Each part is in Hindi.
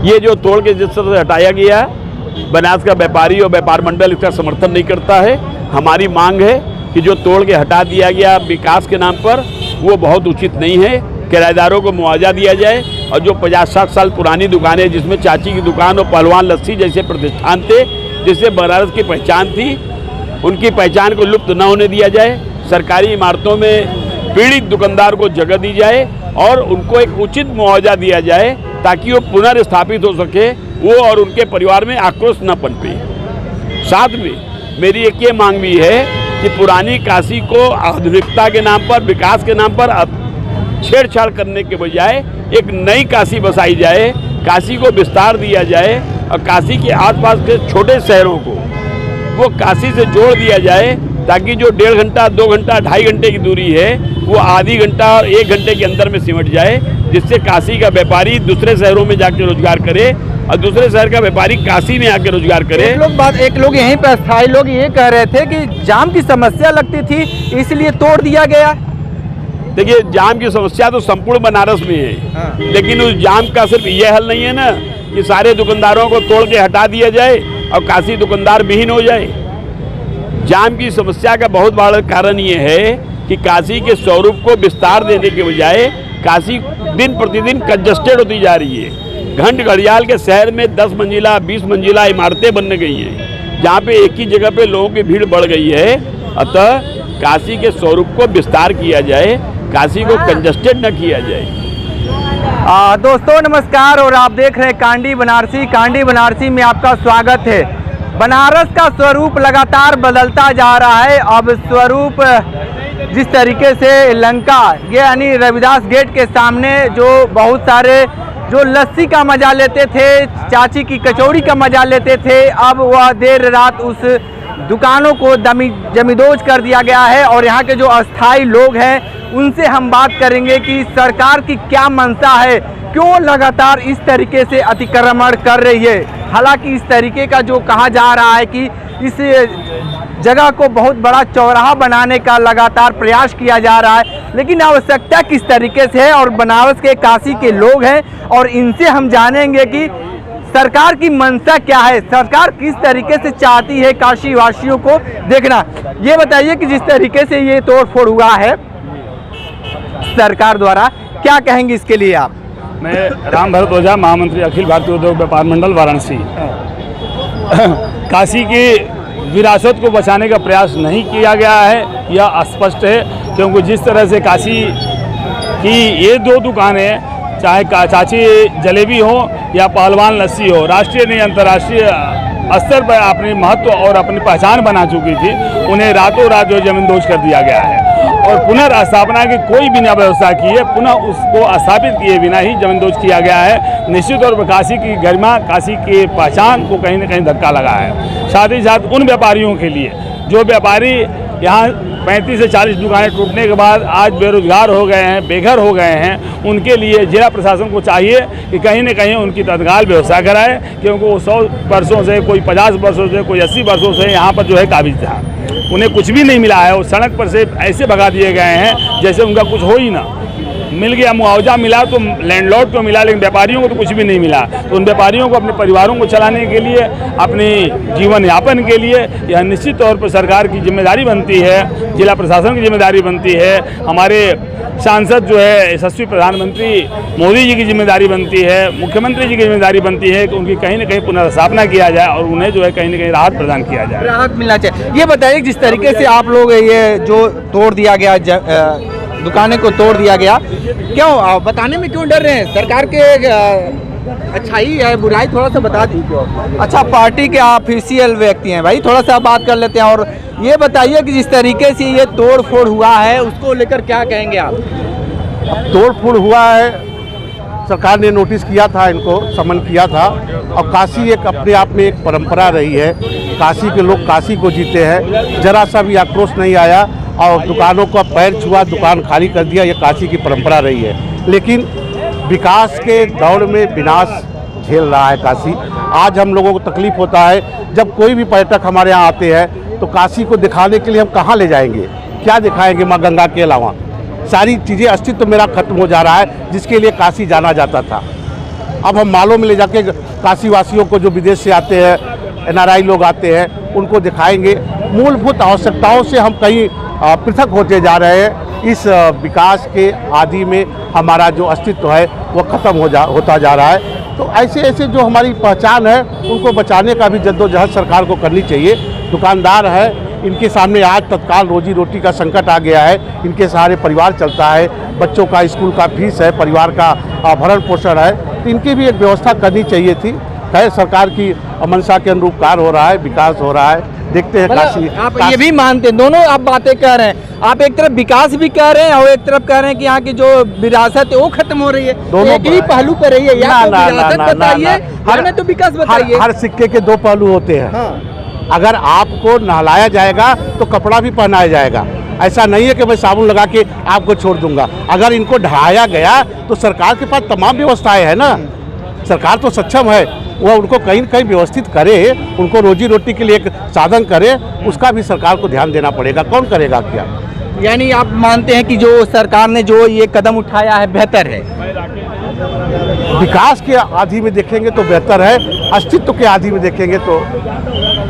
ये जो तोड़ के जिस तरह से हटाया गया है, बनास का व्यापारी और व्यापार मंडल इसका समर्थन नहीं करता है। हमारी मांग है कि जो तोड़ के हटा दिया गया विकास के नाम पर, वो बहुत उचित नहीं है। किराएदारों को मुआवजा दिया जाए और जो 50-60 साल पुरानी दुकानें, जिसमें चाची की दुकान और पहलवान लस्सी जैसे प्रतिष्ठान थे, जिससे बनारस की पहचान थी, उनकी पहचान को लुप्त न होने दिया जाए। सरकारी इमारतों में पीड़ित दुकानदार को जगह दी जाए और उनको एक उचित मुआवजा दिया जाए ताकि वो पुनर्स्थापित हो सके, वो और उनके परिवार में आक्रोश न पनपे। साथ में मेरी एक ये मांग भी है कि पुरानी काशी को आधुनिकता के नाम पर, विकास के नाम पर छेड़छाड़ करने के बजाय एक नई काशी बसाई जाए, काशी को विस्तार दिया जाए और काशी के आसपास के छोटे शहरों को वो काशी से जोड़ दिया जाए ताकि जो 1.5 घंटा, 2 घंटा, 2.5 घंटे की दूरी है वो आधी घंटा और 1 घंटे के अंदर में सिमट जाए, जिससे काशी का व्यापारी दूसरे शहरों में जाकर रोजगार करे और दूसरे शहर का व्यापारी काशी में आकर रोजगार करे। एक लोग यहीं पर स्थायी लोग ये कह रहे थे कि जाम की समस्या लगती थी इसलिए तोड़ दिया गया। देखिए, जाम की समस्या तो संपूर्ण बनारस में है, लेकिन उस जाम का सिर्फ ये हल नहीं है ना कि सारे दुकानदारों को तोड़ के हटा दिया जाए और काशी दुकानदार विहीन हो जाए। जाम की समस्या का बहुत बड़ा कारण ये है कि काशी के स्वरूप को विस्तार देने के बजाय काशी दिन प्रतिदिन कंजस्टेड होती जा रही है। घंट घड़ियाल के शहर में 10 मंजिला 20 मंजिला इमारतें बनने गई हैं, जहाँ पे एक ही जगह पे लोगों की भीड़ बढ़ गई है। अतः काशी के स्वरूप को विस्तार किया जाए, काशी को कंजस्टेड न किया जाए। दोस्तों नमस्कार, और आप देख रहे हैं कांडी बनारसी। कांडी बनारसी में आपका स्वागत है। बनारस का स्वरूप लगातार बदलता जा रहा है। अब स्वरूप जिस तरीके से लंका यानी रविदास गेट के सामने जो बहुत सारे जो लस्सी का मजा लेते थे, चाची की कचौड़ी का मजा लेते थे, अब वह देर रात उस दुकानों को जमींदोज कर दिया गया है। और यहाँ के जो अस्थाई लोग हैं उनसे हम बात करेंगे कि सरकार की क्या मंशा है, क्यों लगातार इस तरीके से अतिक्रमण कर रही है। हालांकि इस तरीके का जो कहा जा रहा है कि इस जगह को बहुत बड़ा चौराहा बनाने का लगातार प्रयास किया जा रहा है, लेकिन आवश्यकता किस तरीके से है और बनारस के काशी के लोग हैं और इनसे हम जानेंगे कि सरकार की मंशा क्या है, सरकार किस तरीके से चाहती है काशी वासियों को देखना। ये बताइए कि जिस तरीके से ये तोड़फोड़ हुआ है सरकार द्वारा, क्या कहेंगे इसके लिए आप? मैं राम भरत ओझा, महामंत्री अखिल भारतीय उद्योग व्यापार मंडल वाराणसी। काशी की विरासत को बचाने का प्रयास नहीं किया गया है, यह स्पष्ट है, क्योंकि जिस तरह से काशी की ये 2 दुकानें, चाहे चाची जलेबी हो या पहलवान लस्सी हो, राष्ट्रीय नहीं अंतर्राष्ट्रीय स्तर पर अपनी महत्व और अपनी पहचान बना चुकी थी, उन्हें रातों रात जो जमींदोज कर दिया गया है और पुनर्स्थापना की कोई बिना व्यवस्था की है, पुनः उसको स्थापित किए बिना ही जमींदोज किया गया है। निश्चित तौर पर काशी की गरिमा, काशी की पहचान को कहीं न कहीं धक्का लगा है। साथ ही साथ उन व्यापारियों के लिए जो व्यापारी यहाँ 35 से 40 दुकानें टूटने के बाद आज बेरोजगार हो गए हैं, बेघर हो गए हैं, उनके लिए जिला प्रशासन को चाहिए कि कहीं न कहीं उनकी तत्काल व्यवस्था कराए, क्योंकि वो 100 वर्षों से, कोई 50 वर्षों से, कोई 80 वर्षों से यहाँ पर जो है काबिज था। उन्हें कुछ भी नहीं मिला है, वो सड़क पर से ऐसे भगा दिए गए हैं जैसे उनका कुछ हो ही ना। मिल गया मुआवजा मिला तो लैंडलॉर्ड को मिला, लेकिन व्यापारियों को तो कुछ भी नहीं मिला। तो उन व्यापारियों को अपने परिवारों को चलाने के लिए, अपने जीवन यापन के लिए यह निश्चित तौर पर सरकार की जिम्मेदारी बनती है, जिला प्रशासन की जिम्मेदारी बनती है, हमारे सांसद जो है यशस्वी प्रधानमंत्री मोदी जी की जिम्मेदारी बनती है, मुख्यमंत्री जी की जिम्मेदारी बनती है कि उनकी कहीं न कहीं पुनर्स्थापना किया जाए और उन्हें जो है कहीं न कहीं राहत प्रदान किया जाए, राहत मिलना चाहिए। ये बताइए जिस तरीके से आप लोग ये जो तोड़ दिया गया, दुकानें को तोड़ दिया गया, क्यों बताने में क्यों डर रहे हैं? सरकार के अच्छाई है बुराई थोड़ा सा बता दीजिए। अच्छा, पार्टी के ऑफिशियल व्यक्ति हैं भाई, थोड़ा सा बात कर लेते हैं। और ये बताइए कि जिस तरीके से ये तोड़ फोड़ हुआ है उसको लेकर क्या कहेंगे आप? तोड़ फोड़ हुआ है, सरकार ने नोटिस किया था, इनको समन किया था। और काशी एक अपने आप में एक परंपरा रही है, काशी के लोग काशी को जीते हैं, जरा सा भी आक्रोश नहीं आया और दुकानों का पैर छुआ, दुकान खाली कर दिया, ये काशी की परंपरा रही है। लेकिन विकास के दौर में विनाश झेल रहा है काशी। आज हम लोगों को तकलीफ होता है जब कोई भी पर्यटक हमारे यहाँ आते हैं तो काशी को दिखाने के लिए हम कहाँ ले जाएंगे, क्या दिखाएंगे माँ गंगा के अलावा? सारी चीज़ें, अस्तित्व मेरा खत्म हो जा रहा है जिसके लिए काशी जाना जाता था। अब हम मालों में ले जाके काशी वासियों को, जो विदेश से आते हैं, NRI लोग आते हैं, उनको दिखाएंगे। मूलभूत आवश्यकताओं से हम कहीं पृथक होते जा रहे हैं। इस विकास के आदि में हमारा जो अस्तित्व है वो ख़त्म होता जा रहा है। तो ऐसे ऐसे जो हमारी पहचान है उनको बचाने का भी जद्दोजहद सरकार को करनी चाहिए। दुकानदार है, इनके सामने आज तत्काल रोजी रोटी का संकट आ गया है, इनके सहारे परिवार चलता है, बच्चों का स्कूल का फीस है, परिवार का भरण पोषण है, तो इनकी भी एक व्यवस्था करनी चाहिए थी। खैर सरकार की मंशा के अनुरूप कार्य हो रहा है, विकास हो रहा है। देखते हैं काशी। आप ये भी मानते हैं, दोनों आप बातें कह रहे हैं, आप एक तरफ विकास भी कह रहे हैं और एक तरफ कह रहे हैं कि यहाँ की जो विरासत है वो खत्म हो रही है। दोनों एक ही पहलू पर रही है, या तो विरासत बताइए या तो विकास बताइए। हर सिक्के के दो पहलू होते हैं। हाँ। अगर आपको नहलाया जाएगा तो कपड़ा भी पहनाया जाएगा। ऐसा नहीं है कि मैं साबुन लगा के आपको छोड़ दूंगा। अगर इनको ढहाया गया तो सरकार के पास तमाम व्यवस्थाएं हैं ना, सरकार तो सक्षम है, वह उनको कहीं न कहीं व्यवस्थित करे, उनको रोजी रोटी के लिए एक साधन करे, उसका भी सरकार को ध्यान देना पड़ेगा। कौन करेगा क्या? यानी आप मानते हैं कि जो सरकार ने जो ये कदम उठाया है बेहतर है? विकास के आदि में देखेंगे तो बेहतर है, अस्तित्व के आदि में देखेंगे तो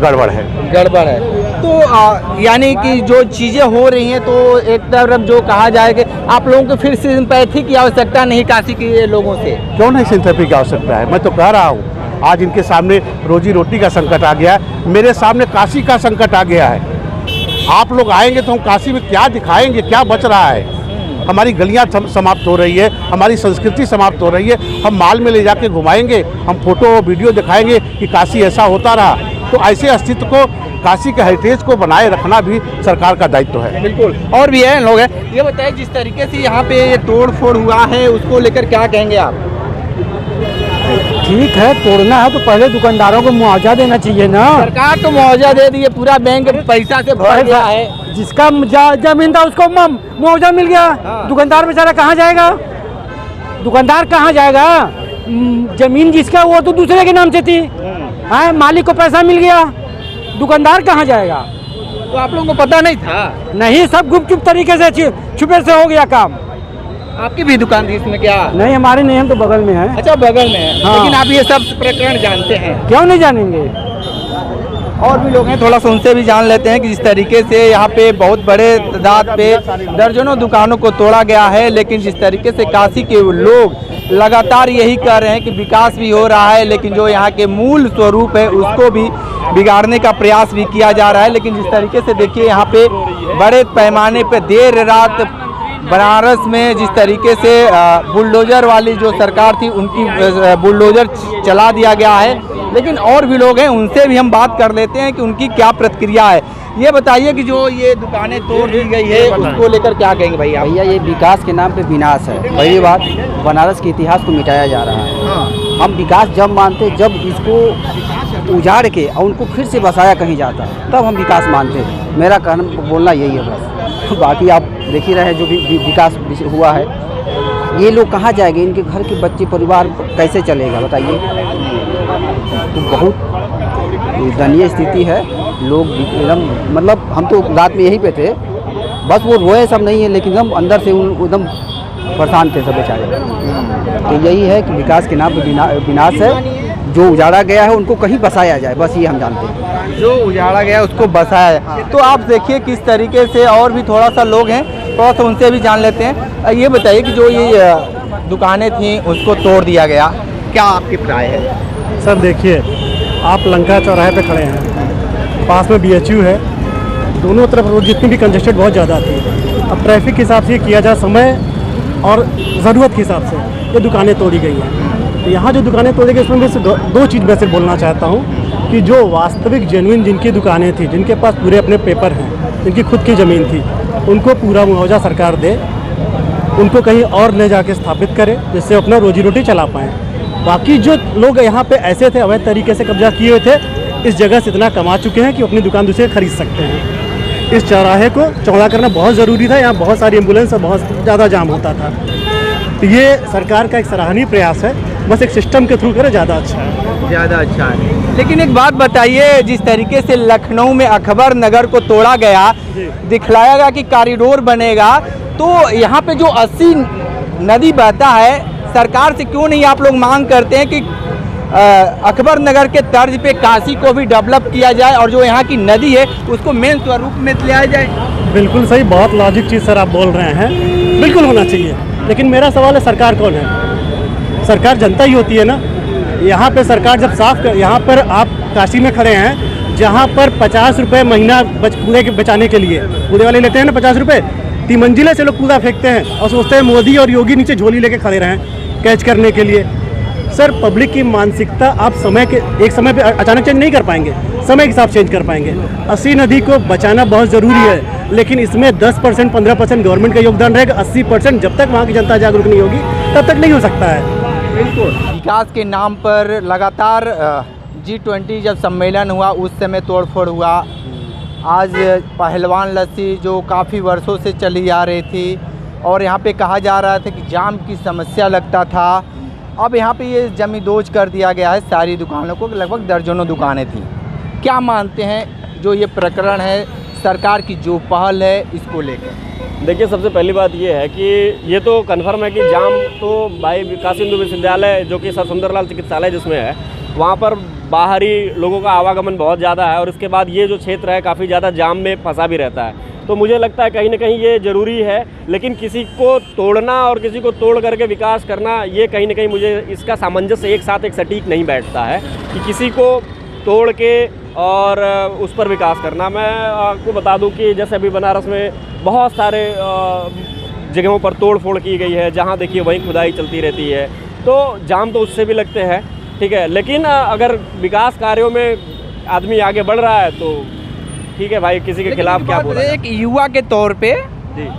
गड़बड़ है। तो यानी कि जो चीज़ें हो रही हैं, तो एक तरफ जो कहा जाए कि आप लोगों को फिर सिंपैथी की आवश्यकता नहीं काशी के लोगों से। क्यों नहीं सिंपैथी की आवश्यकता है? मैं तो कह रहा हूँ, आज इनके सामने रोजी रोटी का संकट आ गया है, मेरे सामने काशी का संकट आ गया है। आप लोग आएंगे तो हम काशी में क्या दिखाएंगे, क्या बच रहा है? हमारी गलियां समाप्त हो रही है, हमारी संस्कृति समाप्त हो रही है। हम माल में ले जाके घुमाएंगे, हम फोटो वीडियो दिखाएंगे कि काशी ऐसा होता रहा। तो ऐसे अस्तित्व को, काशी के हेरिटेज को बनाए रखना भी सरकार का दायित्व है। बिल्कुल। और भी है लोग हैं, ये बताइए जिस तरीके से यहाँ पे ये तोड़ फोड़ हुआ है उसको लेकर क्या कहेंगे आप? ठीक है, तोड़ना है तो पहले दुकानदारों को मुआवजा देना चाहिए ना। सरकार तो मुआवजा दे दी है, पूरा बैंक पैसा से भर गया है। जिसका जमीन था उसको मुआवजा मिल गया। हाँ। दुकानदार बेचारा कहाँ जाएगा? दुकानदार कहाँ जाएगा? जमीन जिसका वो तो दूसरे के नाम से थी, हाँ, मालिक को पैसा मिल गया, दुकानदार कहाँ जाएगा? तो आप लोगों को पता नहीं था? नहीं, सब गुपचुप तरीके से छुपे से हो गया काम। आपकी भी दुकान थी इसमें क्या? नहीं, हमारे नहीं, हम तो बगल में है। अच्छा, बगल में है। हाँ। लेकिन आप ये सब प्रकरण जानते हैं? क्यों नहीं जानेंगे? और भी लोग हैं, थोड़ा सा उनसे भी जान लेते हैं कि जिस तरीके से यहाँ पे बहुत बड़े तादाद पे दर्जनों दुकानों को तोड़ा गया है, लेकिन जिस तरीके से काशी के लोग लगातार यही कह रहे हैं कि विकास भी हो रहा है, लेकिन जो यहाँ के मूल स्वरूप है उसको भी बिगाड़ने का प्रयास भी किया जा रहा है। लेकिन जिस तरीके से देखिए यहाँ पे बड़े पैमाने पे देर रात बनारस में जिस तरीके से बुलडोजर वाली जो सरकार थी उनकी बुलडोजर चला दिया गया है। लेकिन और भी लोग हैं, उनसे भी हम बात कर लेते हैं कि उनकी क्या प्रतिक्रिया है। ये बताइए कि जो ये दुकानें तोड़ दी गई है उसको लेकर क्या कहेंगे भैया? भैया ये विकास के नाम पे विनाश है। पहली बात, बनारस के इतिहास को मिटाया जा रहा है। हाँ। हम विकास जब मानते जब इसको उजाड़ के और उनको फिर से बसाया कहीं जाता, तब हम विकास मानते हैं। मेरा कहना बोलना यही है बस। बाकी आप देख ही रहे हैं जो भी विकास हुआ है, ये लोग कहाँ जाएंगे? इनके घर के बच्चे परिवार कैसे चलेगा बताइए? तो बहुत दयनीय स्थिति है। लोग एकदम, मतलब हम तो रात में यहीं पे थे, बस वो रोए सब नहीं है, लेकिन हम अंदर से एकदम परेशान थे सब बेचारे। तो यही है कि विकास के नाम पे विनाश है। जो उजाड़ा गया है उनको कहीं बसाया जाए, बस ये हम जानते हैं। जो उजाड़ा गया उसको बसाया है। तो आप देखिए किस तरीके से, और भी थोड़ा सा लोग हैं, थोड़ा सा उनसे भी जान लेते हैं। ये बताइए कि जो ये दुकानें थी उसको तोड़ दिया गया, क्या आपकी राय है? सर देखिए, आप लंका चौराहे पे खड़े हैं, पास में BHU है, दोनों तरफ रोड जितनी भी कंजेस्टेड बहुत ज़्यादा थी। अब ट्रैफिक के हिसाब से ये किया जाए, समय और ज़रूरत के हिसाब से ये दुकानें तोड़ी गई हैं। तो यहाँ जो दुकानें तोड़ी गई इसमें मैं दो चीज़ में से बोलना चाहता हूँ कि जो वास्तविक जेन्युइन जिनकी दुकानें थी, जिनके पास पूरे अपने पेपर हैं, जिनकी खुद की ज़मीन थी, उनको पूरा मुआवजा सरकार दे, उनको कहीं और ले जाके स्थापित करे जिससे अपना रोजी रोटी चला पाएँ। बाकी जो लोग यहाँ पे ऐसे थे, अवैध तरीके से कब्जा किए हुए थे, इस जगह से इतना कमा चुके हैं कि अपनी दुकान दूसरे खरीद सकते हैं। इस चौराहे को चौड़ा करना बहुत ज़रूरी था। यहाँ बहुत सारी एम्बुलेंस और बहुत ज़्यादा जाम होता था। तो ये सरकार का एक सराहनीय प्रयास है, बस एक सिस्टम के थ्रू करे ज़्यादा अच्छा है। ज़्यादा अच्छा है। लेकिन एक बात बताइए, जिस तरीके से लखनऊ में अकबर नगर को तोड़ा गया, दिखलाया गया कि कॉरिडोर बनेगा, तो यहाँ पे जो 80 नदी बहता है, सरकार से क्यों नहीं आप लोग मांग करते हैं कि अकबर नगर के तर्ज पे काशी को भी डेवलप किया जाए और जो यहाँ की नदी है उसको मेन स्वरूप में ले आया जाए? बिल्कुल सही, बहुत लॉजिक चीज़ सर आप बोल रहे हैं, बिल्कुल होना चाहिए। लेकिन मेरा सवाल है, सरकार कौन है? सरकार जनता ही होती है ना। यहाँ पे सरकार जब साफ कर, यहाँ पर आप काशी में खड़े हैं जहाँ पर 50 रुपये महीना कूड़े के बचाने के लिए, कूड़े वाले लेते हैं ना 50 रुपये, 3 मंजिले से लोग कूड़ा फेंकते हैं और सोचते हैं मोदी और योगी नीचे झोली लेके खड़े रहें कैच करने के लिए। सर पब्लिक की मानसिकता आप एक समय पे अचानक चेंज नहीं कर पाएंगे, समय के साथ चेंज कर पाएंगे। 80 नदी को बचाना बहुत ज़रूरी है, लेकिन इसमें 10% 15% गवर्नमेंट का योगदान रहेगा। 80% जब तक वहाँ की जनता जागरूक नहीं होगी तब तक नहीं हो सकता है। बिल्कुल, विकास के नाम पर लगातार G20 जब सम्मेलन हुआ उस समय तोड़फोड़ हुआ। आज पहलवान लस्सी जो काफ़ी वर्षों से चली आ रही थी और यहाँ पे कहा जा रहा था कि जाम की समस्या लगता था, अब यहाँ पे ये जमींदोज कर दिया गया है सारी दुकानों को, लगभग दर्जनों दुकानें थी। क्या मानते हैं जो ये प्रकरण है, सरकार की जो पहल है इसको लेकर? देखिए, सबसे पहली बात ये है कि ये तो कन्फर्म है कि जाम तो भाई काशी हिंदू विश्वविद्यालय जो कि सर सुंदरलाल चिकित्सालय जिसमें है, वहाँ पर बाहरी लोगों का आवागमन बहुत ज़्यादा है और इसके बाद ये जो क्षेत्र है काफ़ी ज़्यादा जाम में फंसा भी रहता है। तो मुझे लगता है कहीं ना कहीं ये ज़रूरी है, लेकिन किसी को तोड़ना और किसी को तोड़ करके विकास करना, ये कहीं ना कहीं मुझे इसका सामंजस्य एक साथ एक सटीक नहीं बैठता है कि किसी को तोड़ के और उस पर विकास करना। मैं आपको बता दूं कि जैसे अभी बनारस में बहुत सारे जगहों पर तोड़ फोड़ की गई है, जहां देखिए वहीं खुदाई चलती रहती है, तो जाम तो उससे भी लगते हैं, ठीक है। लेकिन अगर विकास कार्यों में आदमी आगे बढ़ रहा है तो ठीक है भाई, किसी के खिलाफ क्या बोला। एक युवा के तौर पे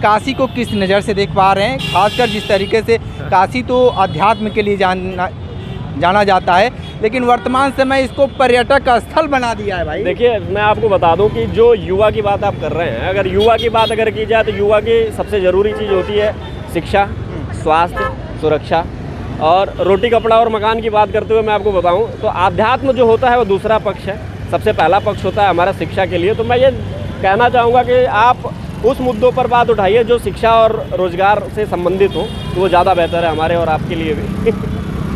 काशी को किस नज़र से देख पा रहे हैं, खासकर जिस तरीके से काशी तो अध्यात्म के लिए जाना जाता है, लेकिन वर्तमान समय इसको पर्यटक स्थल बना दिया है भाई। देखिए, मैं आपको बता दूं कि जो युवा की बात आप कर रहे हैं, अगर युवा की बात अगर की जाए तो युवा की सबसे ज़रूरी चीज़ होती है शिक्षा, स्वास्थ्य, सुरक्षा और रोटी कपड़ा और मकान की बात करते हुए मैं आपको बताऊं तो आध्यात्म जो होता है वो दूसरा पक्ष है, सबसे पहला पक्ष होता है हमारा शिक्षा के लिए। तो मैं ये कहना चाहूँगा कि आप उस मुद्दों पर बात उठाइए जो शिक्षा और रोजगार से संबंधित हो, तो वो ज़्यादा बेहतर है हमारे और आपके लिए भी।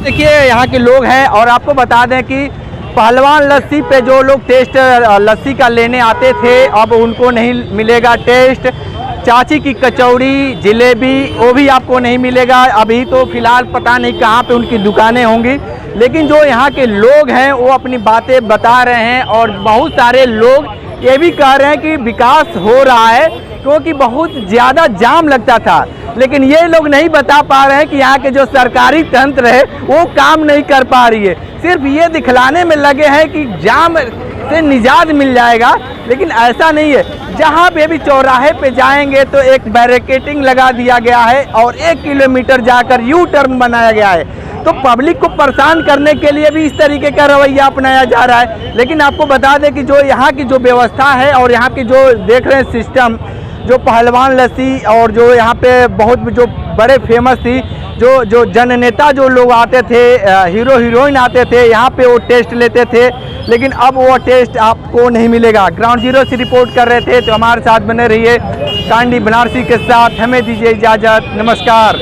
देखिए, यहाँ के लोग हैं और आपको बता दें कि पहलवान लस्सी पे जो लोग टेस्ट लस्सी का लेने आते थे अब उनको नहीं मिलेगा टेस्ट। चाची की कचौड़ी, जिलेबी, वो भी आपको नहीं मिलेगा। अभी तो फिलहाल पता नहीं कहाँ पे उनकी दुकानें होंगी, लेकिन जो यहाँ के लोग हैं वो अपनी बातें बता रहे हैं और बहुत सारे लोग ये भी कह रहे हैं कि विकास हो रहा है, क्योंकि बहुत ज़्यादा जाम लगता था। लेकिन ये लोग नहीं बता पा रहे हैं कि यहाँ के जो सरकारी तंत्र है वो काम नहीं कर पा रही है, सिर्फ ये दिखलाने में लगे हैं कि जाम से निजात मिल जाएगा, लेकिन ऐसा नहीं है। जहाँ पे भी चौराहे पे जाएंगे तो एक बैरिकेडिंग लगा दिया गया है और 1 किलोमीटर जाकर यू टर्न बनाया गया है। तो पब्लिक को परेशान करने के लिए भी इस तरीके का रवैया अपनाया जा रहा है। लेकिन आपको बता दें कि जो यहाँ की जो व्यवस्था है और यहाँ की जो देख रहे हैं सिस्टम, जो पहलवान लस्सी और जो यहाँ पे बहुत जो बड़े फेमस थी, जो जननेता जो लोग आते थे, हीरो हीरोइन आते थे यहाँ पे, वो टेस्ट लेते थे, लेकिन अब वो टेस्ट आपको नहीं मिलेगा। ग्राउंड जीरो से रिपोर्ट कर रहे थे, तो हमारे साथ बने रहिए कांडी बनारसी के साथ। हमें दीजिए इजाज़त, नमस्कार।